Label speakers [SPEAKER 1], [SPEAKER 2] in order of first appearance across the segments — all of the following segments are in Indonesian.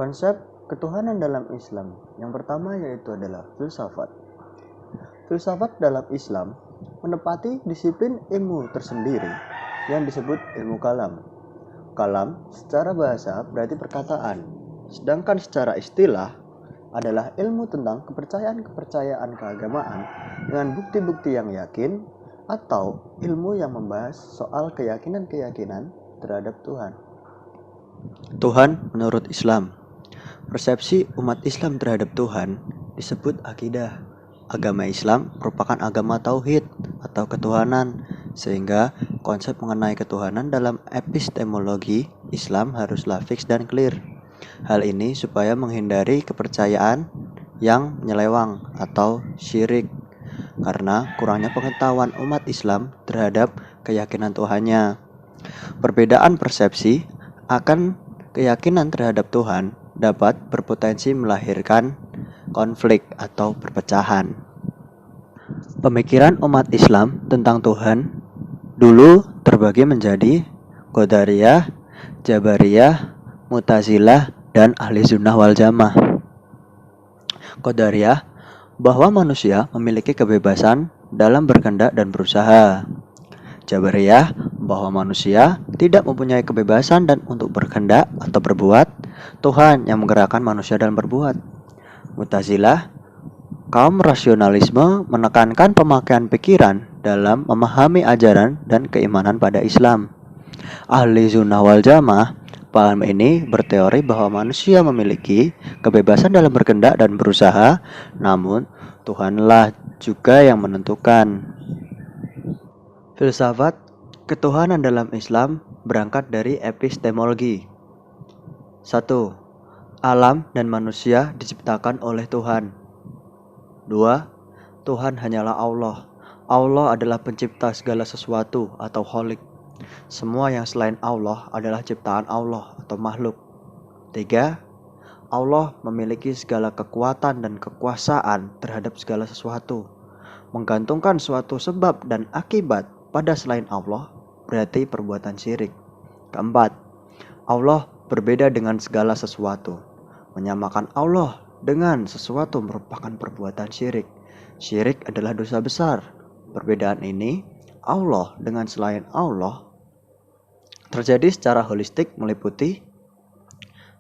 [SPEAKER 1] Konsep ketuhanan dalam Islam yang pertama yaitu adalah filsafat. Filsafat dalam Islam menepati disiplin ilmu tersendiri yang disebut ilmu kalam. Kalam secara bahasa berarti perkataan, sedangkan secara istilah adalah ilmu tentang kepercayaan-kepercayaan keagamaan dengan bukti-bukti yang yakin atau ilmu yang membahas soal keyakinan-keyakinan terhadap Tuhan. Tuhan menurut Islam. Persepsi umat Islam terhadap Tuhan disebut akidah. Agama Islam merupakan agama tauhid atau ketuhanan, sehingga konsep mengenai ketuhanan dalam epistemologi Islam haruslah fix dan clear. Hal ini supaya menghindari kepercayaan yang menyeleweng atau syirik, karena kurangnya pengetahuan umat Islam terhadap keyakinan Tuhannya. Perbedaan persepsi akan keyakinan terhadap Tuhan dapat berpotensi melahirkan konflik atau perpecahan. Pemikiran umat Islam tentang Tuhan dulu terbagi menjadi Qadariyah, Jabariyah, Mu'tazilah, dan Ahli Sunnah wal Jamaah. Qadariyah bahwa manusia memiliki kebebasan dalam berkehendak dan berusaha. Jabariyah bahwa manusia tidak mempunyai kebebasan dan untuk berkehendak atau berbuat, Tuhan yang menggerakkan manusia dalam berbuat. Mu'tazilah, kaum rasionalisme menekankan pemakaian pikiran dalam memahami ajaran dan keimanan pada Islam. Ahli Sunnah wal Jamaah, paham ini berteori bahwa manusia memiliki kebebasan dalam berkehendak dan berusaha, namun Tuhanlah juga yang menentukan. Filsafat ketuhanan dalam Islam berangkat dari epistemologi. 1. Alam dan manusia diciptakan oleh Tuhan. 2. Tuhan hanyalah Allah. Allah adalah pencipta segala sesuatu atau kholik. Semua yang selain Allah adalah ciptaan Allah atau makhluk. 3. Allah memiliki segala kekuatan dan kekuasaan terhadap segala sesuatu. Menggantungkan suatu sebab dan akibat pada selain Allah berarti perbuatan syirik. 4. Allah berbeda dengan segala sesuatu. Menyamakan Allah dengan sesuatu merupakan perbuatan syirik. Syirik adalah dosa besar. Perbedaan ini, Allah dengan selain Allah, terjadi secara holistik meliputi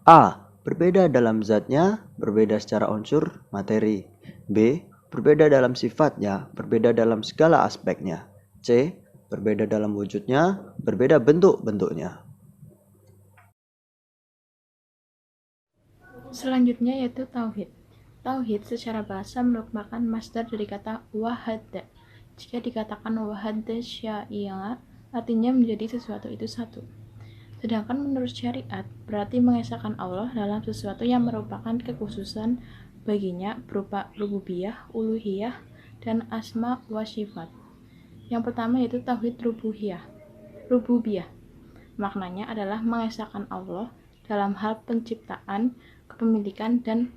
[SPEAKER 1] A. Berbeda dalam zatnya, berbeda secara unsur, materi. B. Berbeda dalam sifatnya, berbeda dalam segala aspeknya. C. Berbeda dalam wujudnya, berbeda bentuk-bentuknya.
[SPEAKER 2] Selanjutnya yaitu tauhid. Tauhid secara bahasa merupakan masdar dari kata wahada. Jika dikatakan wahada syai'a, artinya menjadi sesuatu itu satu. Sedangkan menurut syariat, berarti mengesahkan Allah dalam sesuatu yang merupakan kekhususan baginya berupa rububiyah, uluhiyah, dan asma wa sifat. Yang pertama yaitu tauhid rububiyah. Maknanya adalah mengesahkan Allah dalam hal penciptaan, kepemilikan, dan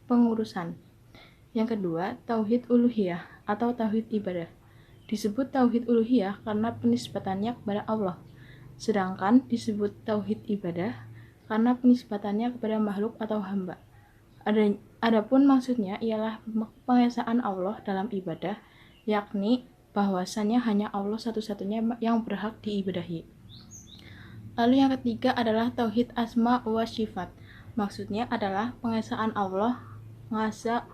[SPEAKER 2] pengurusan. Yang kedua, tauhid uluhiyah atau tauhid ibadah. Disebut tauhid uluhiyah karena penisbatannya kepada Allah. Sedangkan disebut tauhid ibadah karena penisbatannya kepada makhluk atau hamba. Adapun maksudnya ialah pengesaan Allah dalam ibadah, yakni bahwasannya hanya Allah satu-satunya yang berhak diibadahi. Lalu yang ketiga adalah tauhid asma wa sifat. Maksudnya adalah pengesaan Allah Azza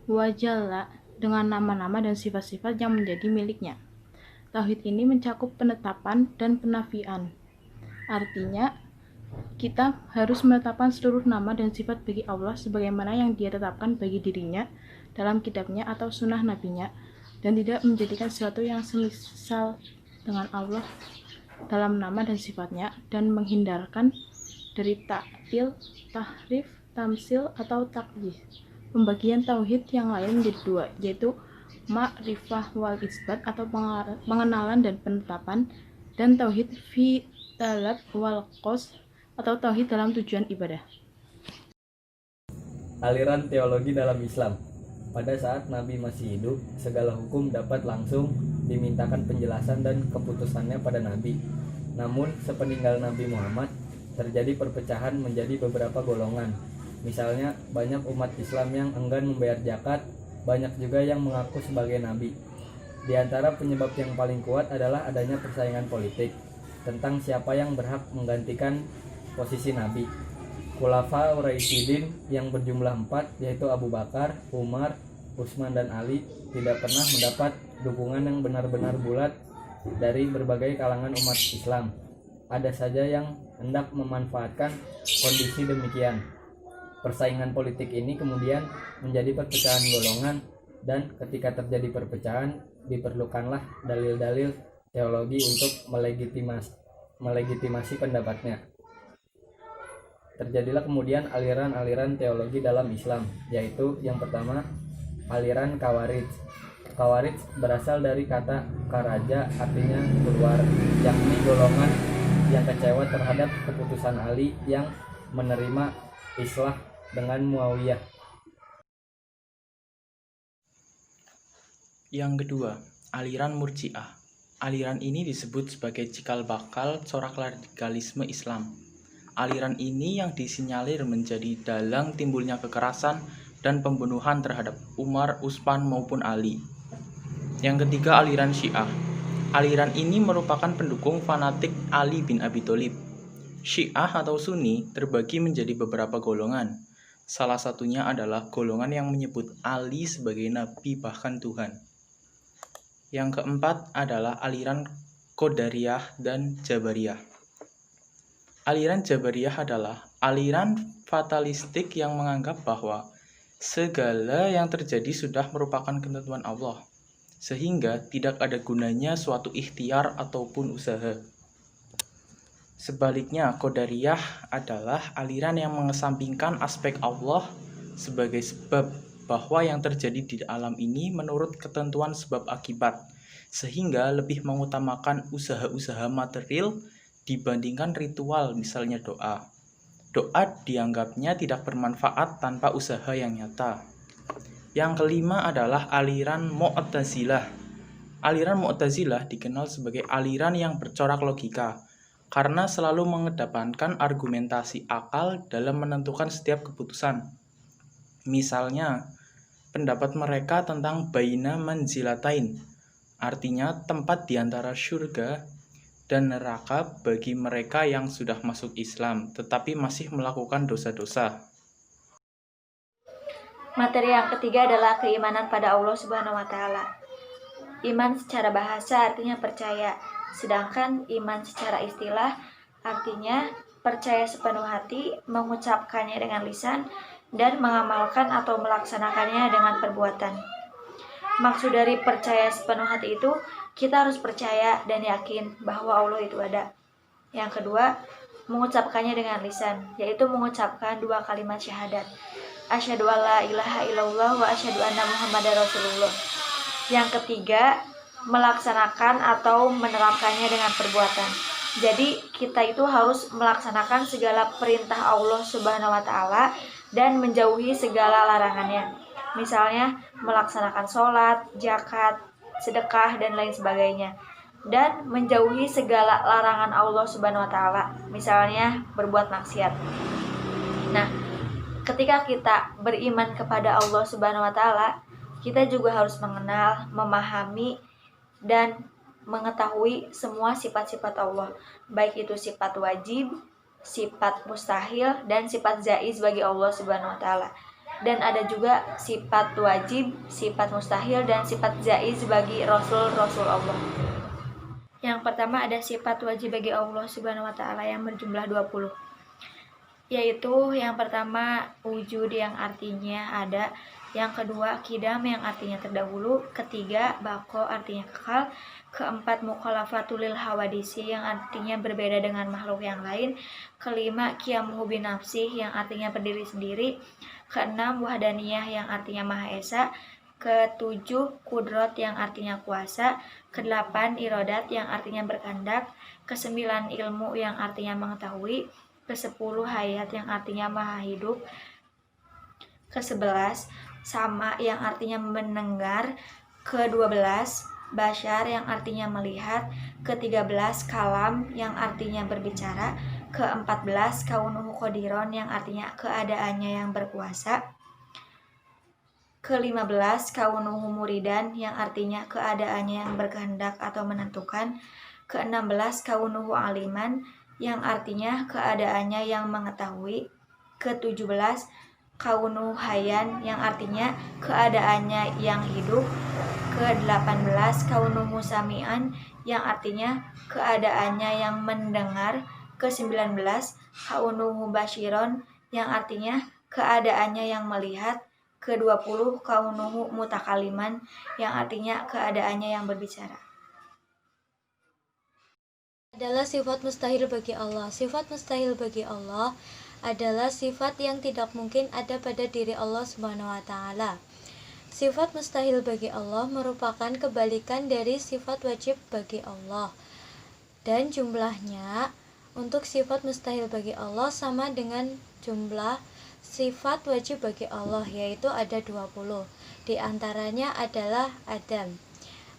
[SPEAKER 2] wa Jalla dengan nama-nama dan sifat-sifat yang menjadi miliknya. Tauhid ini mencakup penetapan dan penafian. Artinya, kita harus menetapkan seluruh nama dan sifat bagi Allah sebagaimana yang Dia tetapkan bagi dirinya dalam kitabnya atau sunnah nabinya, dan tidak menjadikan sesuatu yang semisal dengan Allah dalam nama dan sifatnya, dan menghindarkan dari ta'til, tahrif, tamsil, atau takyih. Pembagian tauhid yang lain menjadi dua, yaitu ma'rifah wal isbat atau pengenalan dan penetapan, dan tauhid fi talab wal qasd atau tauhid dalam tujuan ibadah.
[SPEAKER 3] Aliran teologi dalam Islam. Pada saat Nabi masih hidup, segala hukum dapat langsung dimintakan penjelasan dan keputusannya pada Nabi. Namun, sepeninggal Nabi Muhammad, terjadi perpecahan menjadi beberapa golongan. Misalnya, banyak umat Islam yang enggan membayar zakat, banyak juga yang mengaku sebagai nabi. Di antara penyebab yang paling kuat adalah adanya persaingan politik tentang siapa yang berhak menggantikan posisi nabi. Khulafa Rasyidin yang berjumlah 4, yaitu Abu Bakar, Umar, Utsman dan Ali, tidak pernah mendapat dukungan yang benar-benar bulat dari berbagai kalangan umat Islam. Ada saja yang hendak memanfaatkan kondisi demikian. Persaingan politik ini kemudian menjadi perpecahan golongan, dan ketika terjadi perpecahan diperlukanlah dalil-dalil teologi untuk melegitimasi pendapatnya. Terjadilah kemudian aliran-aliran teologi dalam Islam, yaitu yang pertama aliran Khawarij. Khawarij berasal dari kata karaja, artinya keluar, yakni golongan yang kecewa terhadap keputusan Ali yang menerima islah dengan Muawiyah.
[SPEAKER 4] Yang kedua, aliran Murji'ah. Aliran ini disebut sebagai cikal bakal corak radikalisme Islam. Aliran ini yang disinyalir menjadi dalang timbulnya kekerasan dan pembunuhan terhadap Umar, Utsman maupun Ali. Yang ketiga, aliran Syiah. Aliran ini merupakan pendukung fanatik Ali bin Abi Thalib. Syiah atau Sunni terbagi menjadi beberapa golongan. Salah satunya adalah golongan yang menyebut Ali sebagai nabi bahkan Tuhan. Yang keempat adalah aliran Qadariyah dan Jabariyah. Aliran Jabariyah adalah aliran fatalistik yang menganggap bahwa segala yang terjadi sudah merupakan ketentuan Allah, sehingga tidak ada gunanya suatu ikhtiar ataupun usaha. Sebaliknya, Qadariyah adalah aliran yang mengesampingkan aspek Allah sebagai sebab, bahwa yang terjadi di alam ini menurut ketentuan sebab akibat, sehingga lebih mengutamakan usaha-usaha material dibandingkan ritual, misalnya doa. Doa dianggapnya tidak bermanfaat tanpa usaha yang nyata. Yang kelima adalah aliran Mu'tazilah. Aliran Mu'tazilah dikenal sebagai aliran yang bercorak logika, karena selalu mengedepankan argumentasi akal dalam menentukan setiap keputusan. Misalnya, pendapat mereka tentang baina manzilatain, artinya tempat di antara surga dan neraka bagi mereka yang sudah masuk Islam, tetapi masih melakukan dosa-dosa.
[SPEAKER 5] Materi yang ketiga adalah keimanan pada Allah Subhanahu wa Ta'ala. Iman secara bahasa artinya percaya, sedangkan iman secara istilah artinya percaya sepenuh hati, mengucapkannya dengan lisan, dan mengamalkan atau melaksanakannya dengan perbuatan. Maksud dari percaya sepenuh hati itu, kita harus percaya dan yakin bahwa Allah itu ada. Yang kedua, mengucapkannya dengan lisan, yaitu mengucapkan 2 kalimat syahadat. Asyhadu alla ilaha illallah wa asyhadu anna Muhammadar Rasulullah. Yang ketiga, melaksanakan atau menerapkannya dengan perbuatan. Jadi kita itu harus melaksanakan segala perintah Allah Subhanahu wa Ta'ala dan menjauhi segala larangannya. Misalnya melaksanakan sholat, zakat, sedekah, dan lain sebagainya. Dan menjauhi segala larangan Allah Subhanahu wa Ta'ala, misalnya berbuat maksiat. Nah, ketika kita beriman kepada Allah Subhanahu wa Ta'ala, kita juga harus mengenal, memahami, dan mengetahui semua sifat-sifat Allah, baik itu sifat wajib, sifat mustahil, dan sifat jaiz bagi Allah Subhanahu wa Ta'ala. Dan ada juga sifat wajib, sifat mustahil, dan sifat jaiz bagi Rasul-Rasul Allah. Yang pertama ada sifat wajib bagi Allah Subhanahu wa Ta'ala yang berjumlah 20, yaitu yang pertama wujud yang artinya ada, yang kedua qidam yang artinya terdahulu, ketiga baqo artinya kekal, keempat mukhalafatul lil hawadisi yang artinya berbeda dengan makhluk yang lain, kelima qiyamuhu binafsih yang artinya berdiri sendiri, keenam wahdaniyah yang artinya maha esa, ketujuh kudrot yang artinya kuasa, kedelapan irodat yang artinya berkehendak, kesembilan ilmu yang artinya mengetahui, kesepuluh hayat yang artinya maha hidup, kesebelas sama yang artinya mendengar, ke-12 basyar yang artinya melihat, ke-13 kalam yang artinya berbicara, Ke-14 kaunuhu qadiron yang artinya keadaannya yang berkuasa. Ke-15 kaunuhu muridan yang artinya keadaannya yang berkehendak atau menentukan. Ke-16 kaunuhu aliman yang artinya keadaannya yang mengetahui. Ke-17 kaunuhu hayan yang artinya keadaannya yang hidup. Ke-18 kaunuhu sami'an yang artinya keadaannya yang mendengar. Ke-19 kaunuhu basyiron yang artinya keadaannya yang melihat. Ke-20 kaunuhu mutakaliman yang artinya keadaannya yang berbicara.
[SPEAKER 6] Adalah sifat mustahil bagi Allah. Sifat mustahil bagi Allah adalah sifat yang tidak mungkin ada pada diri Allah Subhanahu wa taala. Sifat mustahil bagi Allah merupakan kebalikan dari sifat wajib bagi Allah. Dan jumlahnya untuk sifat mustahil bagi Allah sama dengan jumlah sifat wajib bagi Allah, yaitu ada 20. Di antaranya adalah Adam,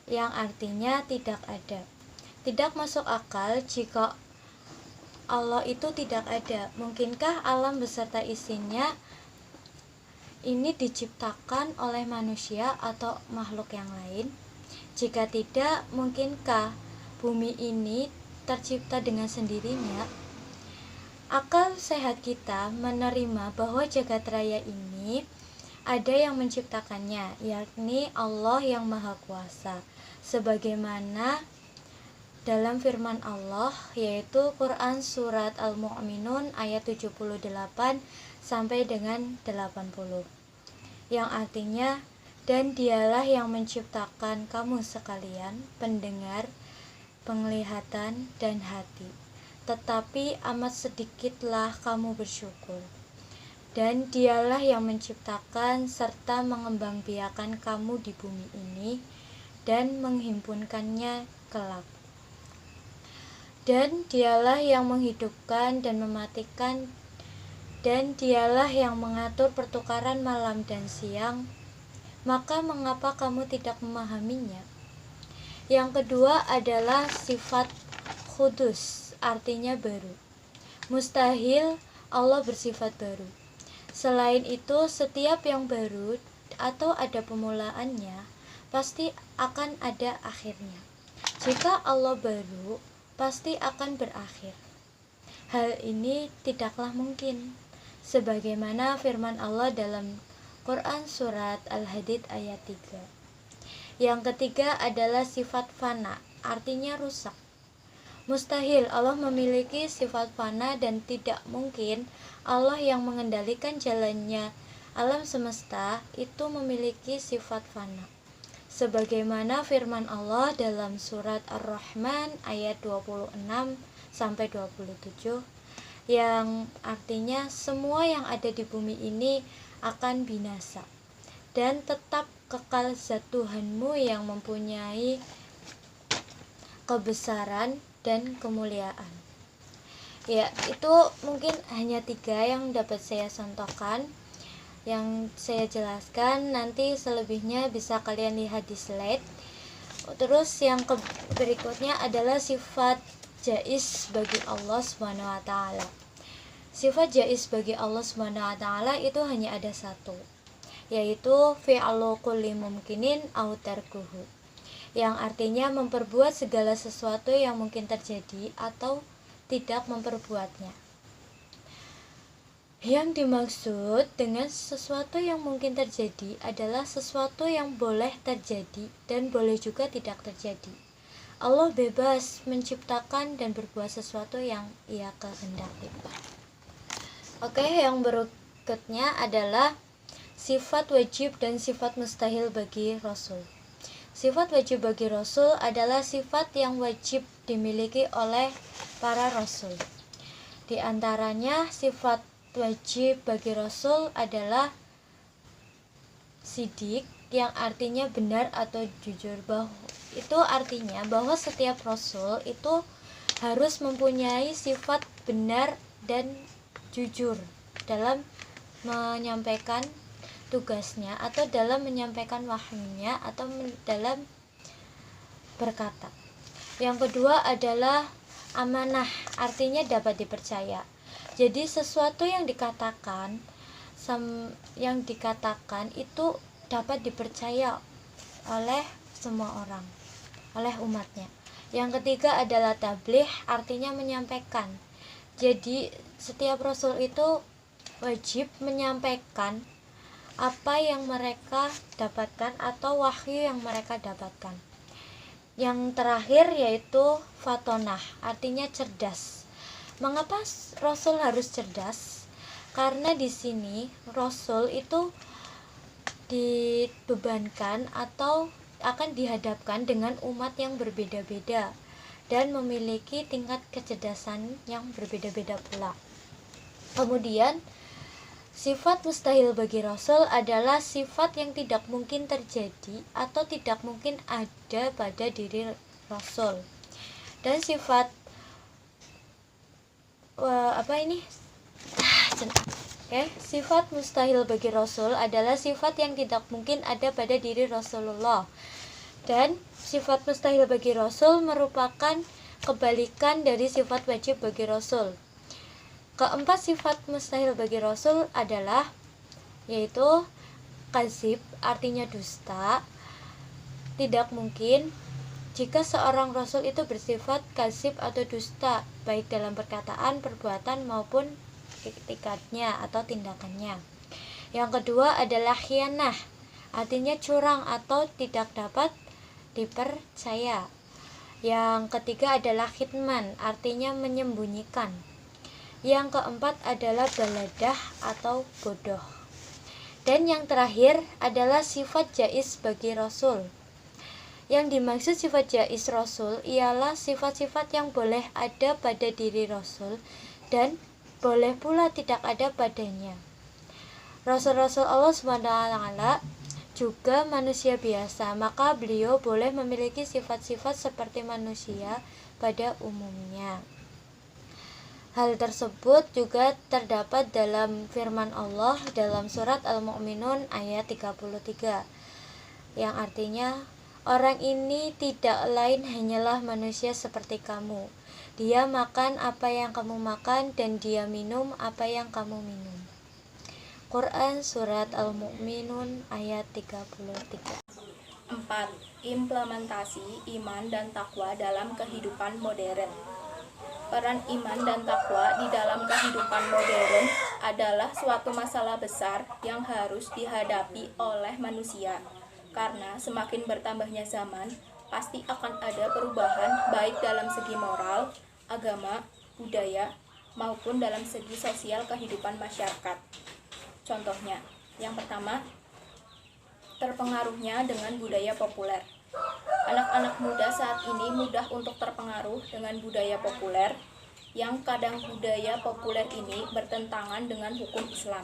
[SPEAKER 6] yang artinya tidak ada. Tidak masuk akal jika Allah itu tidak ada. Mungkinkah alam beserta isinya ini diciptakan oleh manusia atau makhluk yang lain? Jika tidak, mungkinkah bumi ini tercipta dengan sendirinya? Akal sehat kita menerima bahwa jagat raya ini ada yang menciptakannya, yakni Allah yang Maha Kuasa, sebagaimana dalam firman Allah, yaitu Quran Surat Al-Mu'minun ayat 78 sampai dengan 80, yang artinya, dan dialah yang menciptakan kamu sekalian, pendengar, penglihatan, dan hati. Tetapi amat sedikitlah kamu bersyukur. Dan dialah yang menciptakan serta mengembangbiakan kamu di bumi ini dan menghimpunkannya kelak. Dan dialah yang menghidupkan dan mematikan, dan dialah yang mengatur pertukaran malam dan siang. Maka mengapa kamu tidak memahaminya? Yang kedua adalah sifat khudus, artinya baru. Mustahil Allah bersifat baru. Selain itu, setiap yang baru atau ada pemulaannya pasti akan ada akhirnya. Jika Allah baru, pasti akan berakhir. Hal ini tidaklah mungkin, sebagaimana firman Allah dalam Quran Surat Al-Hadid ayat 3. Yang ketiga adalah sifat fana, artinya rusak. Mustahil Allah memiliki sifat fana dan tidak mungkin Allah yang mengendalikan jalannya alam semesta itu memiliki sifat fana. Sebagaimana firman Allah dalam surat Ar-Rahman ayat 26 sampai 27, yang artinya semua yang ada di bumi ini akan binasa dan tetap kekal zat Tuhanmu yang mempunyai kebesaran dan kemuliaan. Ya, itu mungkin hanya 3 yang dapat saya contohkan, yang saya jelaskan. Nanti selebihnya bisa kalian lihat di slide. Terus yang berikutnya adalah sifat jaiz bagi Allah Subhanahu wa taala. Sifat jaiz bagi Allah Subhanahu wa taala itu hanya ada satu, yaitu fi'lu kulli mumkinin aw tarkuhu, yang artinya memperbuat segala sesuatu yang mungkin terjadi atau tidak memperbuatnya. Yang dimaksud dengan sesuatu yang mungkin terjadi adalah sesuatu yang boleh terjadi dan boleh juga tidak terjadi. Allah bebas menciptakan dan berbuat sesuatu yang Ia kehendaki. Oke, yang berikutnya adalah sifat wajib dan sifat mustahil bagi Rasul. Sifat wajib bagi Rasul adalah sifat yang wajib dimiliki oleh para Rasul. Di antaranya sifat wajib bagi Rasul adalah sidik, yang artinya benar atau jujur. Itu artinya bahwa setiap Rasul itu harus mempunyai sifat benar dan jujur dalam menyampaikan tugasnya atau dalam menyampaikan wahyunya atau dalam berkata. Yang kedua adalah Amanah artinya dapat dipercaya. Jadi sesuatu yang dikatakan itu dapat dipercaya oleh semua orang, oleh umatnya. Yang ketiga adalah tabligh, artinya menyampaikan. Jadi setiap rasul itu wajib menyampaikan apa yang mereka dapatkan atau wahyu yang mereka dapatkan. Yang terakhir yaitu fatonah, artinya cerdas. Mengapa rasul harus cerdas? Karena di sini rasul itu dibebankan atau akan dihadapkan dengan umat yang berbeda-beda dan memiliki tingkat kecerdasan yang berbeda-beda pula. Kemudian sifat mustahil bagi Rasul adalah sifat yang tidak mungkin terjadi atau tidak mungkin ada pada diri Rasul. Dan sifat sifat mustahil bagi Rasul adalah sifat yang tidak mungkin ada pada diri Rasulullah. Dan sifat mustahil bagi Rasul merupakan kebalikan dari sifat wajib bagi Rasul. Keempat sifat mustahil bagi Rasul adalah yaitu kadzib, artinya dusta. Tidak mungkin jika seorang Rasul itu bersifat kadzib atau dusta, baik dalam perkataan, perbuatan maupun etikatnya atau tindakannya. Yang kedua adalah khianah, artinya curang atau tidak dapat dipercaya. Yang ketiga adalah khitman, artinya menyembunyikan. Yang keempat adalah baladah atau bodoh. Dan yang terakhir adalah sifat jaiz bagi Rasul. Yang dimaksud sifat jaiz Rasul ialah sifat-sifat yang boleh ada pada diri Rasul dan boleh pula tidak ada padanya. Rasul-rasul Allah SWT juga manusia biasa, maka beliau boleh memiliki sifat-sifat seperti manusia pada umumnya. Hal tersebut juga terdapat dalam firman Allah dalam surat Al-Mu'minun ayat 33, yang artinya, orang ini tidak lain hanyalah manusia seperti kamu. Dia makan apa yang kamu makan dan dia minum apa yang kamu minum. Quran surat Al-Mu'minun ayat 33.
[SPEAKER 2] 4. Implementasi iman dan takwa dalam kehidupan modern. Peran iman dan takwa di dalam kehidupan modern adalah suatu masalah besar yang harus dihadapi oleh manusia. Karena semakin bertambahnya zaman, pasti akan ada perubahan baik dalam segi moral, agama, budaya, maupun dalam segi sosial kehidupan masyarakat. Contohnya, yang pertama, terpengaruhnya dengan budaya populer. Anak-anak muda saat ini mudah untuk terpengaruh dengan budaya populer, yang kadang budaya populer ini bertentangan dengan hukum Islam.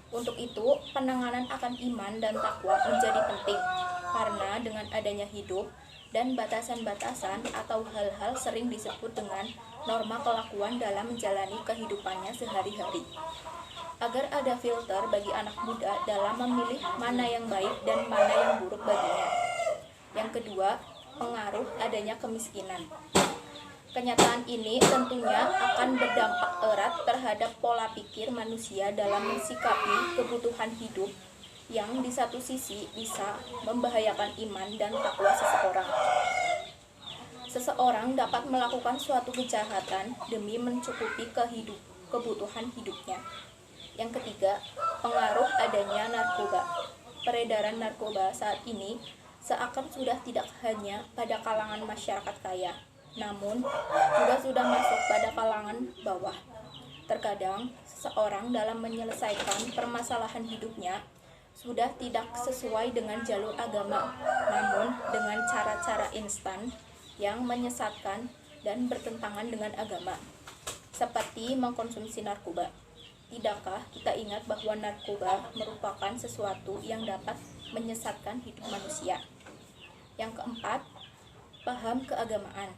[SPEAKER 2] Untuk itu, penanganan akan iman dan takwa menjadi penting, karena dengan adanya hidup dan batasan-batasan atau hal-hal sering disebut dengan norma kelakuan dalam menjalani kehidupannya sehari-hari. Agar ada filter bagi anak muda dalam memilih mana yang baik dan mana yang buruk baginya. Yang kedua, pengaruh adanya kemiskinan. Kenyataan ini tentunya akan berdampak erat terhadap pola pikir manusia dalam mensikapi kebutuhan hidup yang di satu sisi bisa membahayakan iman dan takwa seseorang. Seseorang dapat melakukan suatu kejahatan demi mencukupi kebutuhan hidupnya. Yang ketiga, pengaruh adanya narkoba. Peredaran narkoba saat ini seakan sudah tidak hanya pada kalangan masyarakat kaya, namun juga sudah masuk pada kalangan bawah. Terkadang, seseorang dalam menyelesaikan permasalahan hidupnya sudah tidak sesuai dengan jalur agama, namun dengan cara-cara instan yang menyesatkan dan bertentangan dengan agama, seperti mengkonsumsi narkoba. Tidakkah kita ingat bahwa narkoba merupakan sesuatu yang dapat menyesatkan hidup manusia? Yang keempat, paham keagamaan.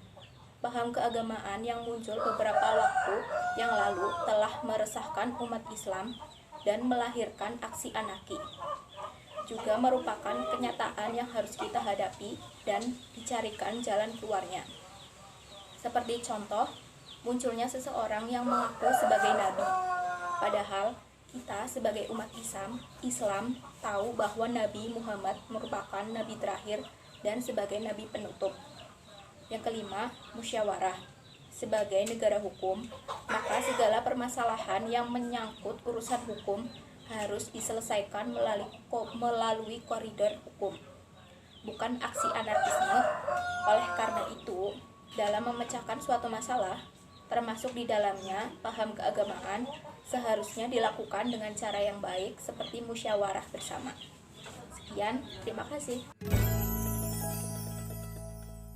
[SPEAKER 2] Paham keagamaan yang muncul beberapa waktu yang lalu telah meresahkan umat Islam dan melahirkan aksi anarki. Juga merupakan kenyataan yang harus kita hadapi dan dicarikan jalan keluarnya.
[SPEAKER 7] Seperti contoh, munculnya seseorang yang mengaku sebagai nabi. Padahal kita sebagai umat Islam tahu bahwa Nabi Muhammad merupakan nabi terakhir dan sebagai nabi penutup. Yang kelima, musyawarah. Sebagai negara hukum, maka segala permasalahan yang menyangkut urusan hukum harus diselesaikan melalui koridor hukum, bukan aksi anarkisme. Oleh karena itu, dalam memecahkan suatu masalah, termasuk di dalamnya paham keagamaan, seharusnya dilakukan dengan cara yang baik seperti musyawarah bersama. Sekian, terima kasih.